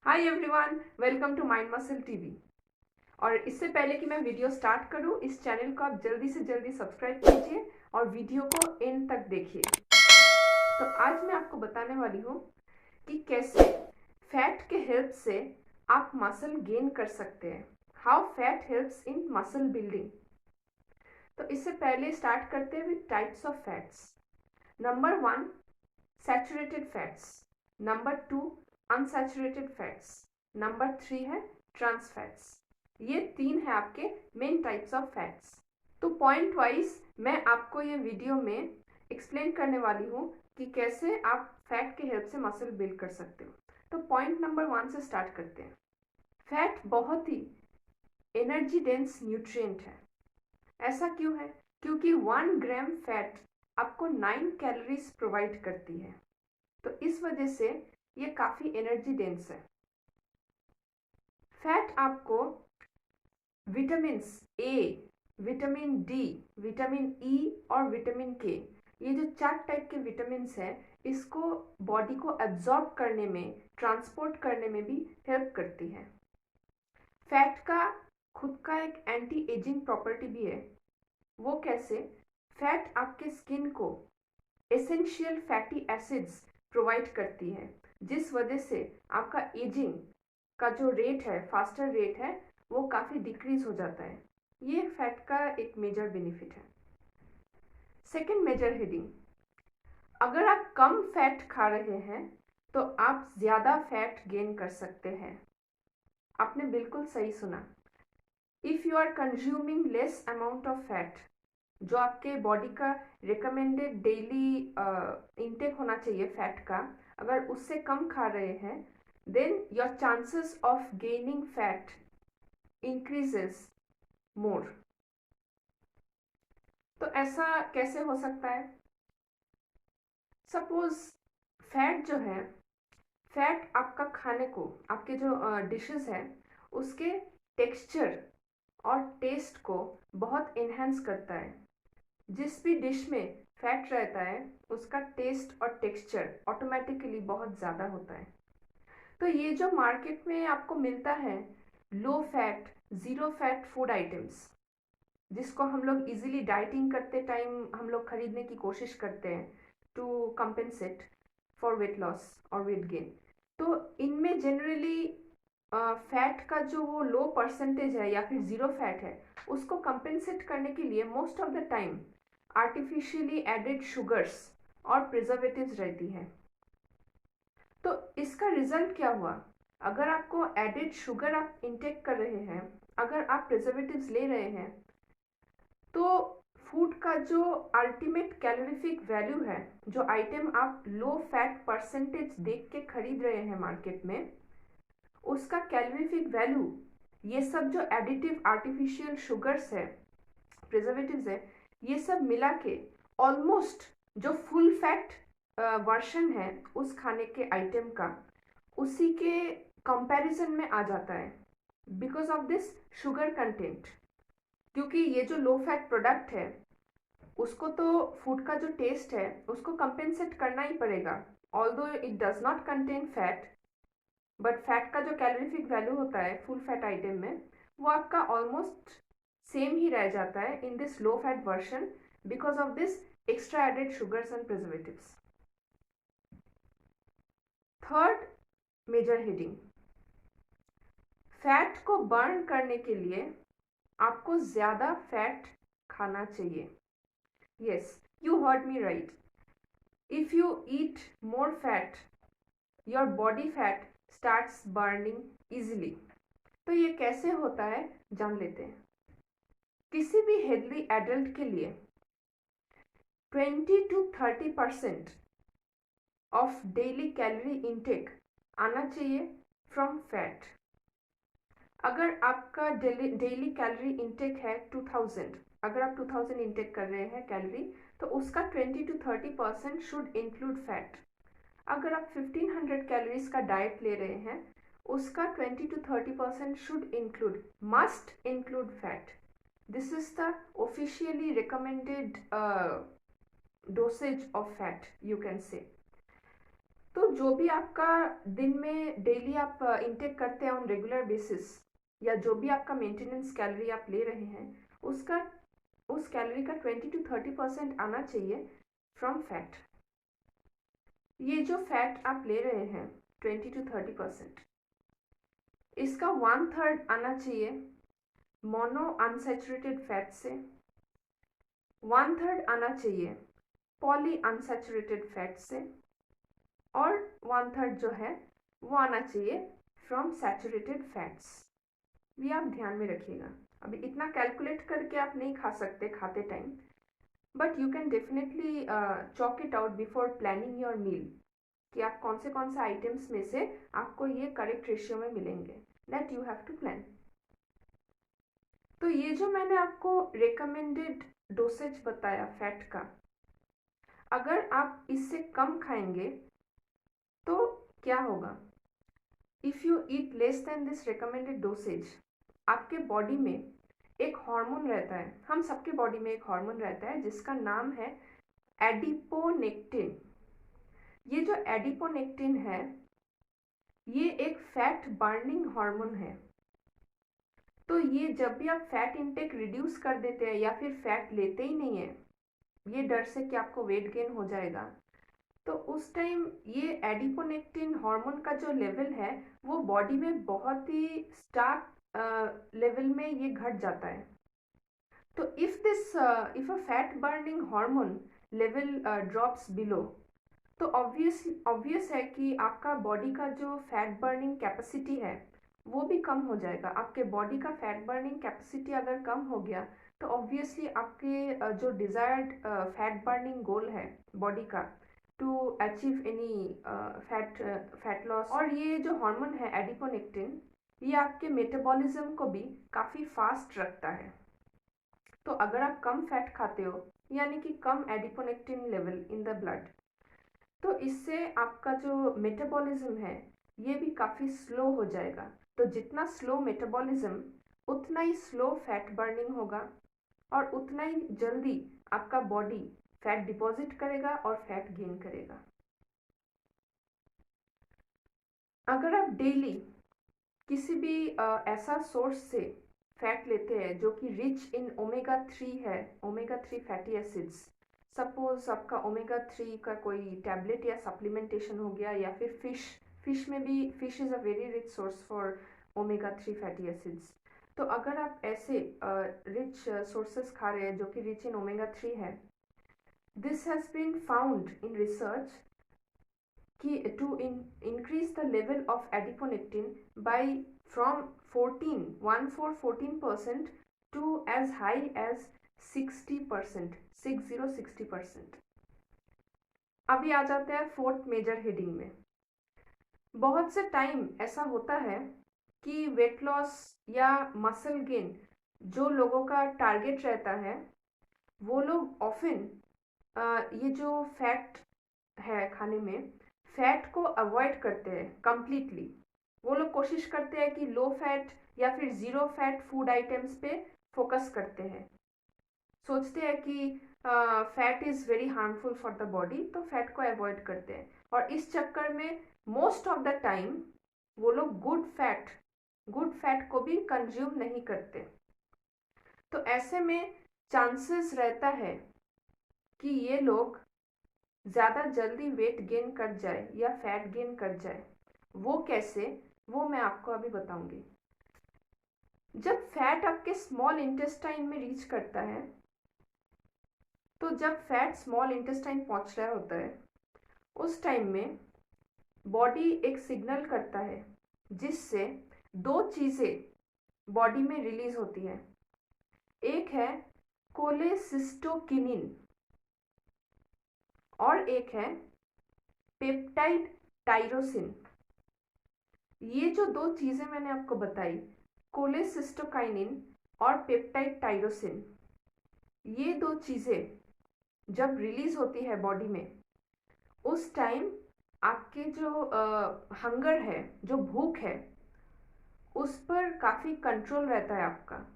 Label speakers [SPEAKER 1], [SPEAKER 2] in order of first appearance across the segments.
[SPEAKER 1] Hi everyone, welcome to Mind Muscle TV. और इससे पहले कि मैं वीडियो स्टार्ट करूं, इस चैनल को आप जल्दी से जल्दी सब्सक्राइब कीजिए और वीडियो को एंड तक देखिए। तो आज मैं आपको बताने वाली हूं कि कैसे फैट के हेल्प से आप मसल गेन कर सकते हैं। How fat helps in muscle building. तो इससे पहले स्टार्ट करते हैं with types of fats. Number 1, saturated fats. Number 2, unsaturated fats. Number 3 है ट्रांस फैट्स। ये 3 है आपके मेन टाइप्स ऑफ फैट्स। तो पॉइंट वाइज मैं आपको ये वीडियो में एक्सप्लेन करने वाली हूँ कि कैसे आप फैट के हेल्प से मसल बिल्ड कर सकते हो। तो पॉइंट नंबर 1 से स्टार्ट करते हैं। फैट बहुत ही एनर्जी डेंस न्यूट्रिएंट है। ऐसा क्यों है? क्योंकि 1 ग्राम फैट आपको 9 कैलोरीज प्रोवाइड करती है। तो इस वजह से ये काफ़ी एनर्जी डेंस है। फैट आपको vitamin A, vitamin D, vitamin E और विटामिन के, ये जो 4 टाइप के विटामिन हैं, इसको बॉडी को एब्जॉर्ब करने में, ट्रांसपोर्ट करने में भी हेल्प करती है। फैट का खुद का एक एंटी एजिंग प्रॉपर्टी भी है। वो कैसे? फैट आपके स्किन को एसेंशियल फैटी एसिड्स प्रोवाइड करती है, जिस वजह से आपका एजिंग का जो रेट है, फास्टर रेट है, वो काफ़ी डिक्रीज हो जाता है। ये फैट का एक मेजर बेनिफिट है। सेकेंड मेजर हेडिंग, अगर आप कम फैट खा रहे हैं तो आप ज़्यादा फैट गेन कर सकते हैं। आपने बिल्कुल सही सुना। If you are consuming less amount of fat, जो आपके बॉडी का रिकमेंडेड डेली इनटेक होना चाहिए फैट का, अगर उससे कम खा रहे हैं, then your chances of gaining fat increases more. तो ऐसा कैसे हो सकता है? सपोज फैट जो है, फैट आपका खाने को, आपके जो डिशेस हैं, उसके टेक्सचर और टेस्ट को बहुत इन्हेंस करता है। जिस भी डिश में फैट रहता है, उसका टेस्ट और टेक्सचर ऑटोमेटिकली बहुत ज़्यादा होता है। तो ये जो मार्केट में आपको मिलता है, low fat, zero fat food items, जिसको हम लोग इजीली डाइटिंग करते टाइम हम लोग खरीदने की कोशिश करते हैं to compensate for weight loss और वेट गेन, तो इनमें जनरली फैट का जो वो लो परसेंटेज है या फिर ज़ीरो फैट है, उसको कंपेंसेट करने के लिए most of the time artificially added sugars और प्रिजर्वेटिव्स रहती हैं। तो इसका रिजल्ट क्या हुआ? अगर आपको एडेड शुगर आप इंटेक कर रहे हैं, अगर आप प्रिजर्वेटिव्स ले रहे हैं, तो फूड का जो अल्टीमेट कैलोरीफिक वैल्यू है, जो आइटम आप लो फैट परसेंटेज देख के खरीद रहे हैं मार्केट में, उसका कैलोरीफिक वैल्यू, ये सब जो एडिटिव आर्टिफिशियल शुगर्स है, प्रिजर्वेटिव्स है, ये सब मिला के ऑलमोस्ट जो फुल फैट वर्शन है उस खाने के आइटम का, उसी के कंपैरिजन में आ जाता है because of this sugar content. क्योंकि ये जो लो फैट प्रोडक्ट है, उसको तो फूड का जो टेस्ट है उसको कंपेंसेट करना ही पड़ेगा, although it does not contain fat, but fat का जो कैलोरीफिक वैल्यू होता है फुल फैट आइटम में, वो आपका ऑलमोस्ट सेम ही रह जाता है in this low fat version because of this extra added sugars and preservatives. Third major heading, fat को बर्न करने के लिए आपको ज़्यादा फैट खाना चाहिए। Yes, you heard me right. If you eat more fat, your body fat starts burning easily. तो ये कैसे होता है जान लेते हैं। किसी भी हेल्दी एडल्ट के लिए 20 to 30% of daily calorie intake आना चाहिए फ्रॉम फैट। अगर आपका डेली कैलोरी इनटेक है 2000, अगर आप 2000 इनटेक कर रहे हैं कैलोरी, तो उसका 20 to 30% शुड इंक्लूड फैट। अगर आप 1500 कैलोरीज का डाइट ले रहे हैं, उसका 20 to 30% should include, must include fat. This is the officially recommended dosage of fat, you can say. तो जो भी आपका दिन में डेली आप इंटेक करते हैं ऑन रेगुलर बेसिस, या जो भी आपका मेंटेनेंस कैलोरी आप ले रहे हैं, उसका उस कैलोरी का 20 to 30% आना चाहिए फ्रॉम फैट। ये जो फैट आप ले रहे हैं 20 to 30%, इसका 1/3 आना चाहिए मोनो अनसैचुरेटेड फैट से, 1/3 आना चाहिए पॉली अनसैचुरेटेड फैट से, और 1/3 जो है वो आना चाहिए फ्रॉम सैचुरेटेड फैट्स। ये आप ध्यान में रखिएगा। अभी इतना कैलकुलेट करके आप नहीं खा सकते खाते time, but you can definitely chalk it out before planning your meal, कि आप कौन से आइटम्स में से आपको ये करेक्ट रेशियो में मिलेंगे, that you have to plan. तो ये जो मैंने आपको रिकमेंडेड डोसेज बताया फैट का, अगर आप इससे कम खाएंगे तो क्या होगा? If you eat less than this recommended dosage, आपके बॉडी में एक हार्मोन रहता है, हम सबके बॉडी में एक हार्मोन रहता है जिसका नाम है एडिपोनेक्टिन। ये जो एडिपोनेक्टिन है, ये एक फैट बर्निंग हार्मोन है। तो ये जब भी आप फैट इंटेक रिड्यूस कर देते हैं या फिर फैट लेते ही नहीं है, ये डर से कि आपको वेट गेन हो जाएगा, तो उस टाइम ये एडिपोनेक्टिन हार्मोन का जो लेवल है वो बॉडी में बहुत ही स्टार्क लेवल में ये घट जाता है। तो if a fat burning hormone level drops below, तो ऑब्वियस है कि आपका बॉडी का जो फैट बर्निंग कैपेसिटी है वो भी कम हो जाएगा। आपके बॉडी का फैट बर्निंग कैपेसिटी अगर कम हो गया तो ऑब्वियसली आपके जो डिज़ायर्ड फैट बर्निंग गोल है बॉडी का, to achieve any fat loss, और ये जो हार्मोन है एडिपोनेक्टिन, ये आपके मेटाबॉलिज्म को भी काफ़ी फास्ट रखता है। तो अगर आप कम फैट खाते हो, यानी कि कम adiponectin level in the blood, तो इससे आपका जो मेटाबॉलिज्म है ये भी काफ़ी स्लो हो जाएगा। तो जितना स्लो मेटाबॉलिज्म, उतना ही स्लो फैट बर्निंग होगा, और उतना ही जल्दी आपका बॉडी फैट डिपॉजिट करेगा और फैट गेन करेगा। अगर आप डेली किसी भी ऐसा सोर्स से फैट लेते हैं जो कि रिच इन ओमेगा 3 है, ओमेगा 3 फैटी एसिड्स, सपोज आपका ओमेगा 3 का कोई टैबलेट या सप्लीमेंटेशन हो गया, या फिर फिश में भी, fish is a very rich source for omega 3 fatty acids. तो अगर आप ऐसे रिच सोर्सेस खा रहे हैं जो कि रिच इन ओमेगा 3 है, this has been found in research कि to increase the level of adiponectin by from 14% to as high as 60%, 60%। अभी आ जाते हैं फोर्थ मेजर हेडिंग में। बहुत से टाइम ऐसा होता है कि वेट लॉस या मसल गेन जो लोगों का टारगेट रहता है, वो लोग ऑफन ये जो फैट है खाने में, फैट को अवॉइड करते हैं कम्प्लीटली। वो लोग कोशिश करते हैं कि लो फैट या फिर ज़ीरो फैट फूड आइटम्स पे फोकस करते हैं, सोचते हैं कि fat is very harmful for the body, तो फैट को अवॉइड करते हैं। और इस चक्कर में मोस्ट ऑफ द टाइम वो लोग गुड फैट को भी कंज्यूम नहीं करते। तो ऐसे में चांसेस रहता है कि ये लोग ज़्यादा जल्दी वेट गेन कर जाए या फैट गेन कर जाए। वो कैसे, वो मैं आपको अभी बताऊंगी। जब फैट आपके स्मॉल इंटेस्टाइन में रीच करता है, तो जब फैट स्मॉल इंटेस्टाइन पहुंच रहा होता है, उस टाइम में बॉडी एक सिग्नल करता है जिससे दो चीज़ें बॉडी में रिलीज होती है। एक है कोलेसिस्टोकिनिन और एक है पेप्टाइड टायरोसिन। ये जो दो चीज़ें मैंने आपको बताई, कोलेसिस्टोकाइनिन और पेप्टाइड टायरोसिन, ये दो चीज़ें जब रिलीज होती है बॉडी में, उस टाइम आपके जो हंगर है, जो भूख है, उस पर काफ़ी कंट्रोल रहता है आपका।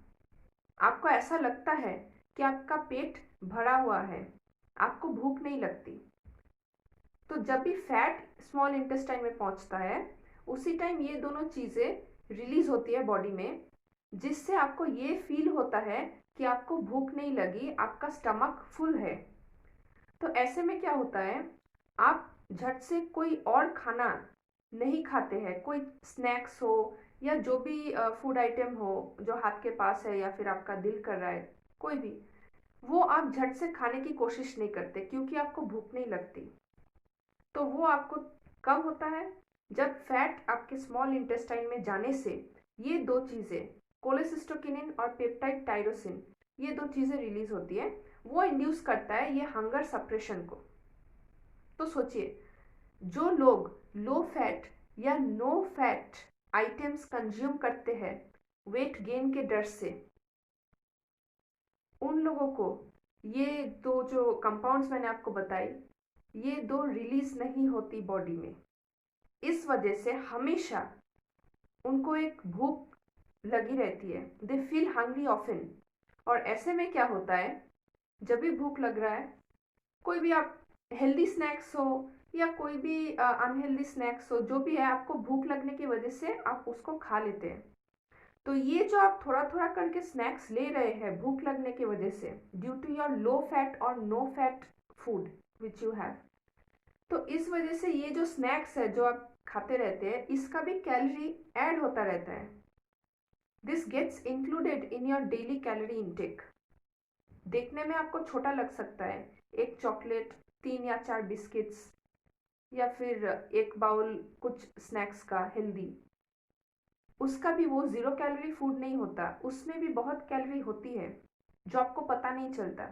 [SPEAKER 1] आपको ऐसा लगता है कि आपका पेट भरा हुआ है, आपको भूख नहीं लगती। तो जब भी फैट स्मॉल इंटेस्टाइन में पहुंचता है उसी टाइम ये दोनों चीज़ें रिलीज होती है बॉडी में, जिससे आपको ये फील होता है कि आपको भूख नहीं लगी, आपका स्टमक फुल है। तो ऐसे में क्या होता है, आप झट से कोई और खाना नहीं खाते हैं, कोई स्नैक्स हो या जो भी फूड आइटम हो जो हाथ के पास है या फिर आपका दिल कर रहा है कोई भी, वो आप झट से खाने की कोशिश नहीं करते क्योंकि आपको भूख नहीं लगती। तो वो आपको कब होता है, जब फैट आपके स्मॉल इंटेस्टाइन में जाने से ये दो चीज़ें, कोलेसिस्टोकिनिन और पेप्टाइड टायरोसिन, ये दो चीज़ें रिलीज होती है, वो इंड्यूस करता है ये हंगर सप्रेशन को। तो सोचिए, जो लोग लो फैट या नो फैट आइटम्स कंज्यूम करते हैं वेट गेन के डर से, उन लोगों को ये दो जो कंपाउंड्स मैंने आपको बताई, ये दो रिलीज नहीं होती बॉडी में। इस वजह से हमेशा उनको एक भूख लगी रहती है, दे फील हंग्री ऑफन। और ऐसे में क्या होता है, जब भी भूख लग रहा है, कोई भी आप हेल्दी स्नैक्स हो या कोई भी अनहेल्दी स्नैक्स हो, जो भी है, आपको भूख लगने की वजह से आप उसको खा लेते हैं। तो ये जो आप थोड़ा थोड़ा करके स्नैक्स ले रहे हैं भूख लगने की वजह से, due to your low fat और no fat food which you have, तो इस वजह से ये जो स्नैक्स है जो आप खाते रहते हैं, इसका भी कैलोरी ऐड होता रहता है। This gets included in your daily calorie intake. देखने में आपको छोटा लग सकता है, एक चॉकलेट, 3 या 4 बिस्किट्स या फिर एक बाउल कुछ स्नैक्स का हेल्दी, उसका भी वो 0 कैलोरी फूड नहीं होता, उसमें भी बहुत कैलोरी होती है जो आपको पता नहीं चलता।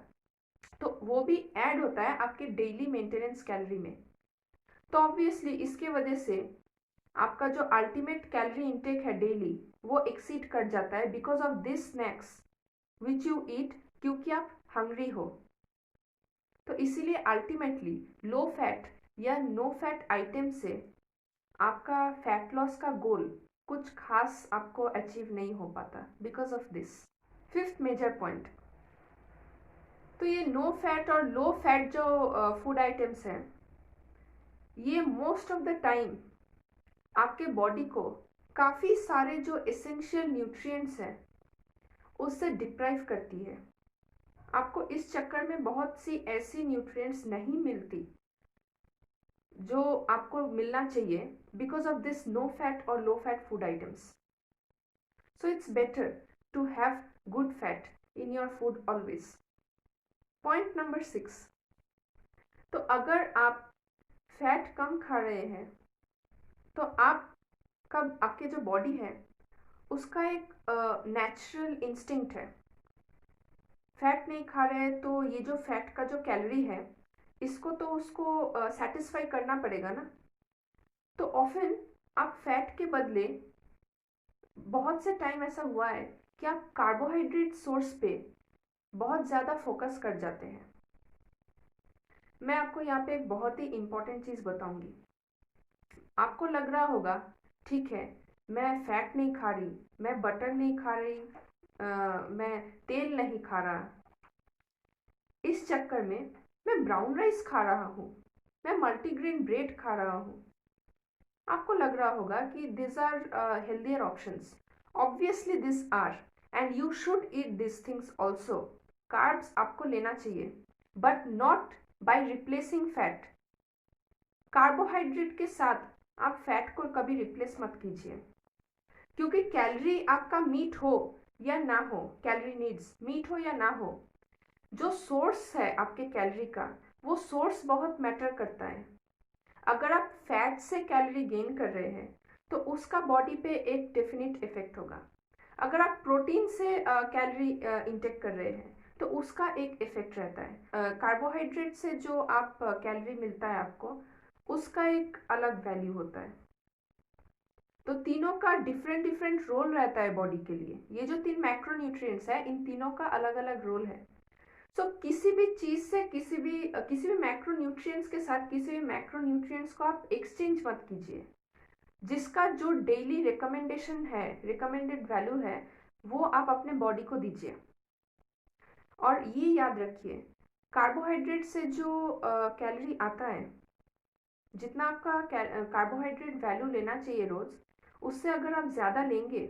[SPEAKER 1] तो वो भी ऐड होता है आपके डेली मेंटेनेंस कैलोरी में। तो ऑब्वियसली इसके वजह से आपका जो अल्टीमेट कैलोरी इनटेक है डेली, वो एक्सीड कर जाता है because of this snacks which you eat, क्योंकि आप हंग्री हो। तो इसीलिए अल्टीमेटली लो फैट या नो फैट आइटम से आपका फैट लॉस का गोल कुछ खास आपको अचीव नहीं हो पाता because of this. Fifth major point, तो ये नो फैट और लो फैट जो फूड आइटम्स हैं, ये मोस्ट ऑफ द टाइम आपके बॉडी को काफ़ी सारे जो एसेंशियल न्यूट्रिएंट्स हैं उससे डिप्राइव करती है। आपको इस चक्कर में बहुत सी ऐसी न्यूट्रिएंट्स नहीं मिलती जो आपको मिलना चाहिए because of this no fat और low fat food items. So it's better to have good fat in your food always. Point number 6, तो अगर आप फैट कम खा रहे हैं तो आपके जो बॉडी है उसका एक नेचुरल इंस्टिंक्ट है, फैट नहीं खा रहे हैं तो ये जो फैट का जो कैलोरी है इसको तो उसको सेटिस्फाई करना पड़ेगा ना। तो ऑफन आप फैट के बदले, बहुत से टाइम ऐसा हुआ है कि आप कार्बोहाइड्रेट सोर्स पे बहुत ज़्यादा फोकस कर जाते हैं। मैं आपको यहाँ पे एक बहुत ही इम्पोर्टेंट चीज़ बताऊंगी। आपको लग रहा होगा ठीक है, मैं फैट नहीं खा रही, मैं बटर नहीं खा रही, मैं तेल नहीं खा रहा, इस चक्कर में मैं ब्राउन राइस खा रहा हूँ, मैं मल्टीग्रेन ब्रेड खा रहा हूँ। आपको लग रहा होगा कि this are healthier options. Obviously this are, and you should eat this things also. Carbs आपको लेना चाहिए but not by replacing fat. Carbohydrate के साथ आप फैट को कभी रिप्लेस मत कीजिए, क्योंकि कैलोरी आपका मीट हो या ना हो, कैलोरी नीड्स मीट हो या ना हो, जो सोर्स है आपके कैलोरी का, वो सोर्स बहुत मैटर करता है। अगर आप फैट से कैलोरी गेन कर रहे हैं तो उसका बॉडी पे एक डेफिनेट इफेक्ट होगा। अगर आप प्रोटीन से कैलोरी इंटेक कर रहे हैं तो उसका एक इफेक्ट रहता है। कार्बोहाइड्रेट से जो आप कैलोरी मिलता है आपको, उसका एक अलग वैल्यू होता है। तो तीनों का डिफरेंट डिफरेंट रोल रहता है बॉडी के लिए। ये जो 3 मैक्रोन्यूट्रिएंट्स है, इन तीनों का अलग अलग रोल है। सो किसी भी चीज़ से किसी भी मैक्रोन्यूट्रिएंट्स के साथ किसी भी मैक्रोन्यूट्रिएंट्स को आप एक्सचेंज मत कीजिए। जिसका जो डेली रिकमेंडेशन है, रिकमेंडेड वैल्यू है, वो आप अपने बॉडी को दीजिए। और ये याद रखिए, कार्बोहाइड्रेट से जो कैलोरी आता है जितना आपका कार्बोहाइड्रेट वैल्यू लेना चाहिए रोज, उससे अगर आप ज़्यादा लेंगे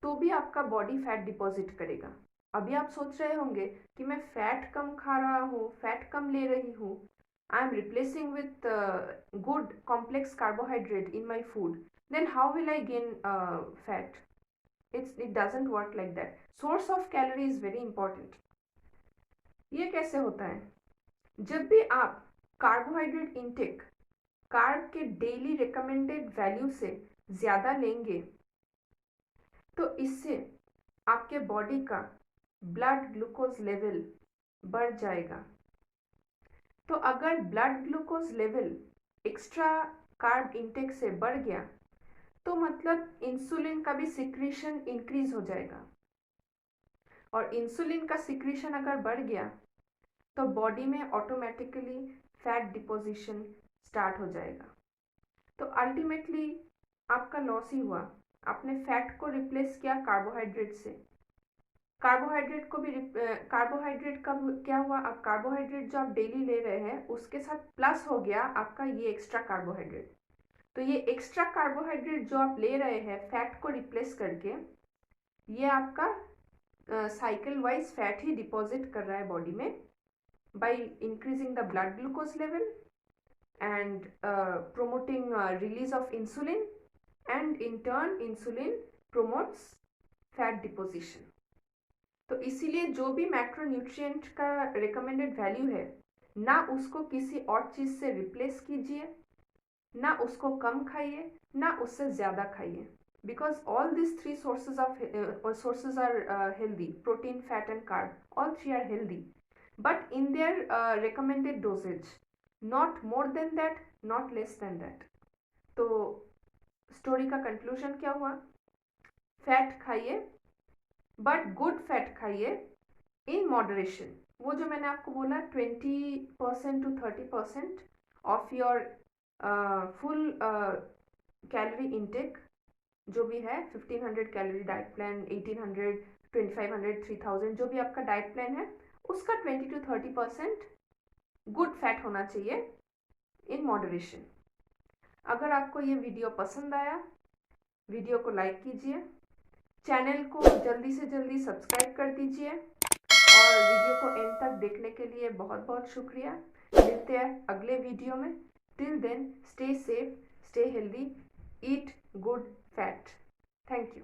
[SPEAKER 1] तो भी आपका बॉडी फैट डिपॉजिट करेगा। अभी आप सोच रहे होंगे कि मैं फैट कम खा रहा हूँ, फैट कम ले रही हूँ, I am replacing with good complex carbohydrate in my food, then how will I gain fat? It doesn't work like that. Source of calorie is very important. ये कैसे होता है? जब भी आप कार्बोहाइड्रेट इनटेक कार्ब के डेली रिकमेंडेड वैल्यू से ज़्यादा लेंगे तो इससे आपके बॉडी का ब्लड ग्लूकोज लेवल बढ़ जाएगा। तो अगर blood glucose level extra carb intake से बढ़ गया तो मतलब इंसुलिन का भी सिक्रीशन इंक्रीज हो जाएगा, और इंसुलिन का सिक्रीशन अगर बढ़ गया तो बॉडी में ऑटोमेटिकली फैट डिपोजिशन स्टार्ट हो जाएगा। तो अल्टीमेटली आपका लॉस ही हुआ। आपने फैट को रिप्लेस किया कार्बोहाइड्रेट से। कार्बोहाइड्रेट को भी कार्बोहाइड्रेट का क्या हुआ? अब कार्बोहाइड्रेट जो आप डेली ले रहे हैं उसके साथ प्लस हो गया आपका ये एक्स्ट्रा कार्बोहाइड्रेट। तो ये एक्स्ट्रा कार्बोहाइड्रेट जो आप ले रहे हैं फैट को रिप्लेस करके, ये आपका साइकिल वाइज फैट ही डिपॉजिट कर रहा है बॉडी में by increasing the blood glucose level and promoting release of insulin, and in turn insulin promotes fat deposition। तो इसीलिए जो भी मैक्रोन्यूट्रिएंट का रिकमेंडेड वैल्यू है ना उसको किसी और चीज़ से रिप्लेस कीजिए, ना उसको कम खाइए, ना उससे ज़्यादा खाइए, because all these three sources are healthy: protein, fat and carb, all three are healthy, but in their recommended dosage, not more than that, not less than that। तो स्टोरी का कंक्लूजन क्या हुआ? फैट खाइए, but good fat खाइए in moderation. वो जो मैंने आपको बोला 20% to 30% of your full calorie intake, जो भी है 1500 कैलोरी डाइट प्लान, 1800, 2500, 3000, जो भी आपका डाइट प्लान है उसका 20 to 30% गुड फैट होना चाहिए इन मॉडरेशन। अगर आपको ये वीडियो पसंद आया, वीडियो को लाइक कीजिए, चैनल को जल्दी से जल्दी सब्सक्राइब कर दीजिए, और वीडियो को एंड तक देखने के लिए बहुत बहुत शुक्रिया। मिलते हैं अगले वीडियो में। Till then, stay safe, stay healthy, eat good fat. Thank you.